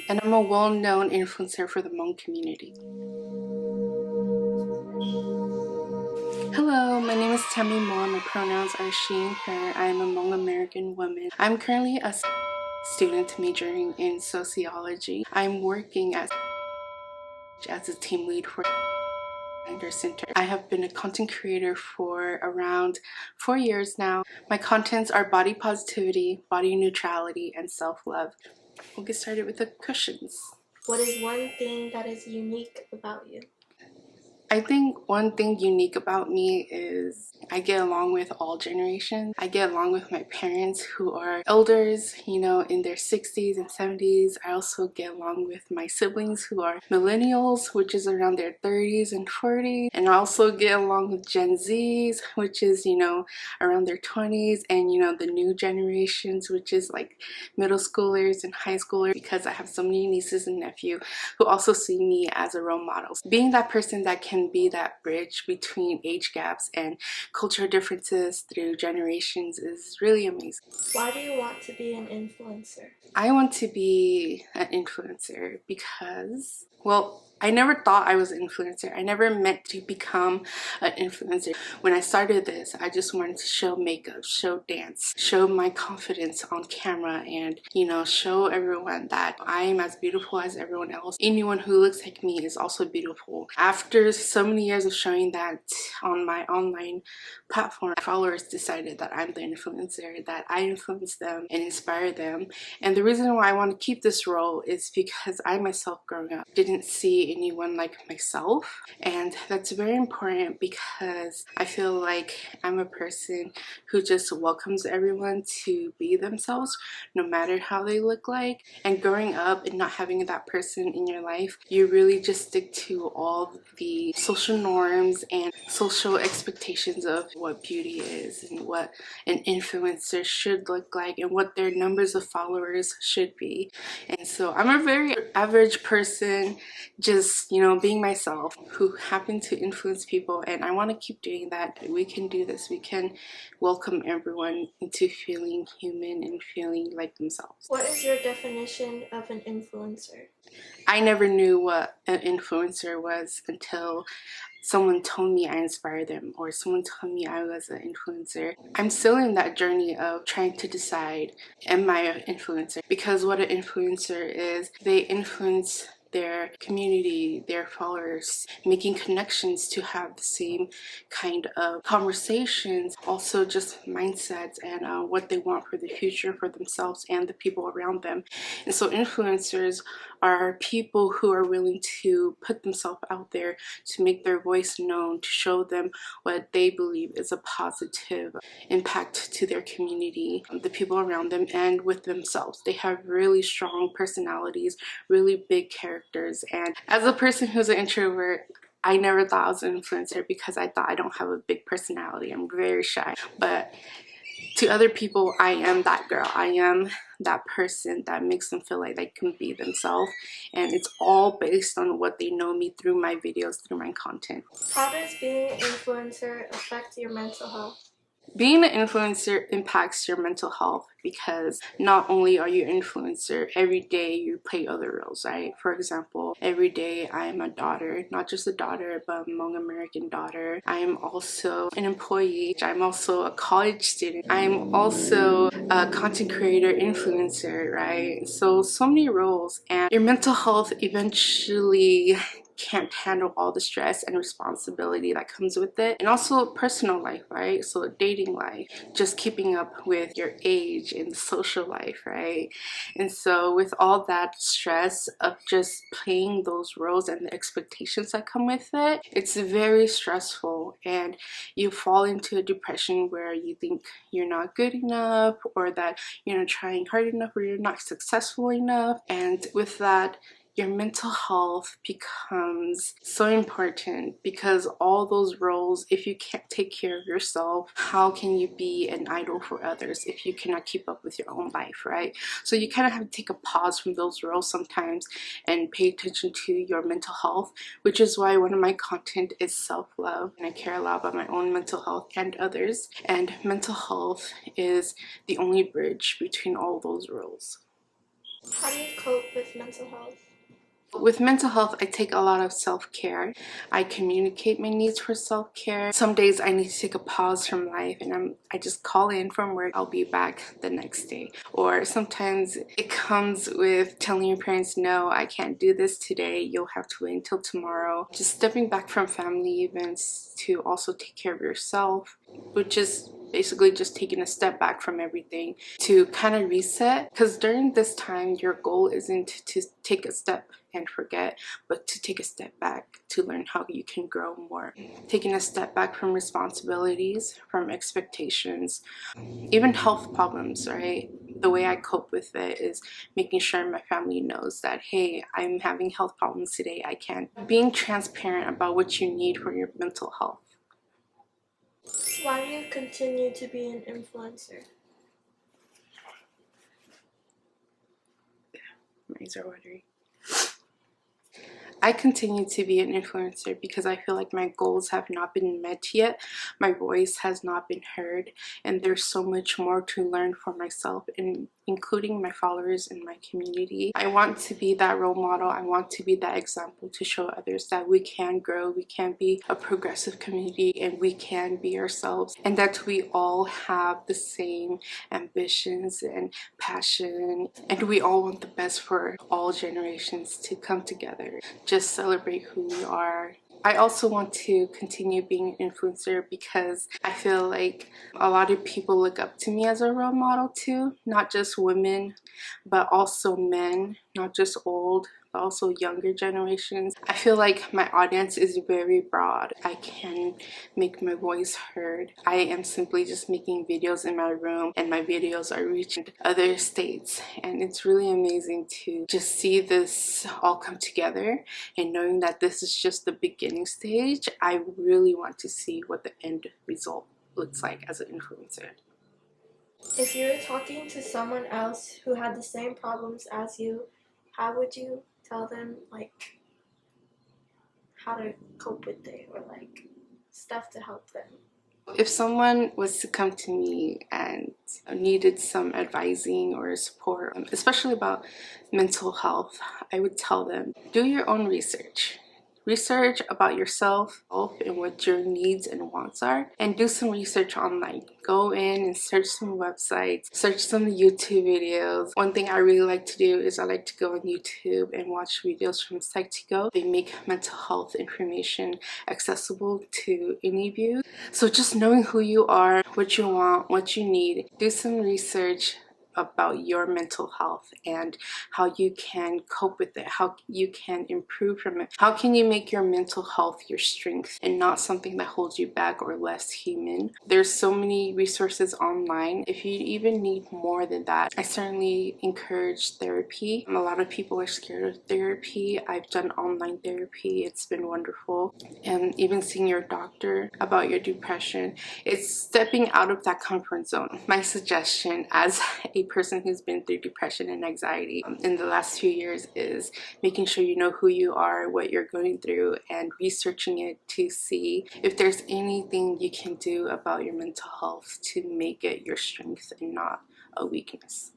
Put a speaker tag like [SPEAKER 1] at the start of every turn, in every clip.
[SPEAKER 1] and I'm a well-known influencer for the Hmong community. Hello, my name is Tammy Moua. My pronouns are she and her. I am a Hmong American woman. I'm currently a student majoring in sociology. I'm working as a team lead for Center. I have been a content creator for around 4 years now. My contents are body positivity, body neutrality, and self-love. We'll get started with the questions.
[SPEAKER 2] What is one thing that is unique about you?
[SPEAKER 1] I think one thing unique about me is I get along with all generations. I get along with my parents who are elders, in their 60s and 70s. I also get along with my siblings who are millennials, which is around their 30s and 40s. And I also get along with Gen Zs, which is, around their 20s, and, the new generations, which is like middle schoolers and high schoolers, because I have so many nieces and nephews who also see me as a role model. Being that person that can be that bridge between age gaps and cultural differences through generations is really amazing.
[SPEAKER 2] Why do you want to be an influencer?
[SPEAKER 1] I want to be an influencer because, well, I never thought I was an influencer. I never meant to become an influencer. When I started this, I just wanted to show makeup, show dance, show my confidence on camera, and, show everyone that I am as beautiful as everyone else. Anyone who looks like me is also beautiful. After so many years of showing that on my online platform, followers decided that I'm the influencer, that I influence them and inspire them. And the reason why I want to keep this role is because I myself growing up didn't see anyone like myself, and that's very important because I feel like I'm a person who just welcomes everyone to be themselves no matter how they look like. And growing up and not having that person in your life, you really just stick to all the social norms and social expectations of what beauty is and what an influencer should look like and what their numbers of followers should be. And so I'm a very average person, just, being myself, who happen to influence people, and I want to keep doing that. We can do this. We can welcome everyone into feeling human and feeling like themselves.
[SPEAKER 2] What is your definition of an influencer?
[SPEAKER 1] I never knew what an influencer was until someone told me I inspired them, or someone told me I was an influencer. I'm still in that journey of trying to decide, am I an influencer? Because what an influencer is, they influence their community, their followers, making connections to have the same kind of conversations, also just mindsets and what they want for the future for themselves and the people around them. And so influencers are people who are willing to put themselves out there to make their voice known, to show them what they believe is a positive impact to their community, the people around them, and with themselves. They have really strong personalities, really big characters. And as a person who's an introvert, I never thought I was an influencer because I thought I don't have a big personality. I'm very shy. But to other people, I am that girl. I am that person that makes them feel like they can be themselves. And it's all based on what they know me through my videos, through my content.
[SPEAKER 2] How does being an influencer affect your mental health?
[SPEAKER 1] Being an influencer impacts your mental health because not only are you an influencer, every day you play other roles, right? For example, every day I am a daughter, not just a daughter, but a Hmong American daughter. I am also an employee. I'm also a college student. I'm also a content creator, influencer, right? So many roles, and your mental health eventually can't handle all the stress and responsibility that comes with it, and also personal life, right? So dating life, just keeping up with your age and the social life, right? And so with all that stress of just playing those roles and the expectations that come with it, it's very stressful, and you fall into a depression where you think you're not good enough, or that you're not trying hard enough, or you're not successful enough. And with that, your mental health becomes so important, because all those roles, if you can't take care of yourself, how can you be an idol for others if you cannot keep up with your own life, right? So you kind of have to take a pause from those roles sometimes and pay attention to your mental health, which is why one of my content is self-love, and I care a lot about my own mental health and others, and mental health is the only bridge between all those roles.
[SPEAKER 2] How do you cope with mental health?
[SPEAKER 1] With mental health, I take a lot of self-care. I communicate my needs for self-care. Some days I need to take a pause from life and I just call in from work. I'll be back the next day. Or sometimes it comes with telling your parents, no, I can't do this today. You'll have to wait until tomorrow. Just stepping back from family events to also take care of yourself, which is basically just taking a step back from everything to kind of reset, because during this time your goal isn't to take a step and forget, but to take a step back to learn how you can grow more. Taking a step back from responsibilities, from expectations, even health problems, right? The way I cope with it is making sure my family knows that, hey, I'm having health problems today, I can't. Being transparent about what you need for your mental health.
[SPEAKER 2] Why do you continue to be an influencer?
[SPEAKER 1] My eyes are watering. I continue to be an influencer because I feel like my goals have not been met yet. My voice has not been heard, and there's so much more to learn for myself, and including my followers in my community. I want to be that role model. I want to be that example to show others that we can grow, we can be a progressive community, and we can be ourselves, and that we all have the same ambitions and passion, and we all want the best for all generations to come together. Just celebrate who we are. I also want to continue being an influencer because I feel like a lot of people look up to me as a role model too, not just women, but also men, not just old, but also younger generations. I feel like my audience is very broad. I can make my voice heard. I am simply just making videos in my room, and my videos are reaching other states, and it's really amazing to just see this all come together, and knowing that this is just the beginning stage. I really want to see what the end result looks like as an influencer.
[SPEAKER 2] If you were talking to someone else who had the same problems as you, how would you tell them how to cope with it, or stuff to help them?
[SPEAKER 1] If someone was to come to me and needed some advising or support, especially about mental health, I would tell them, do your own research. Research about yourself and what your needs and wants are, and do some research online. Go in and search some websites, search some YouTube videos. One thing I really like to do is I like to go on YouTube and watch videos from Psych2Go. They make mental health information accessible to any of you. So just knowing who you are, what you want, what you need, do some research about your mental health and how you can cope with it, how you can improve from it. How can you make your mental health your strength and not something that holds you back or less human? There's so many resources online. If you even need more than that, I certainly encourage therapy. A lot of people are scared of therapy. I've done online therapy. It's been wonderful. And even seeing your doctor about your depression, it's stepping out of that comfort zone. My suggestion as a person who's been through depression and anxiety in the last few years is making sure you know who you are, what you're going through, and researching it to see if there's anything you can do about your mental health to make it your strength and not a weakness.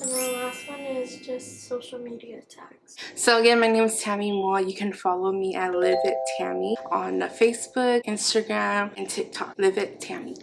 [SPEAKER 2] And the last one is just social media tags.
[SPEAKER 1] So again, my name is Tammy Moua. You can follow me at Live It Tammy on Facebook, Instagram, and TikTok. Live It Tammy.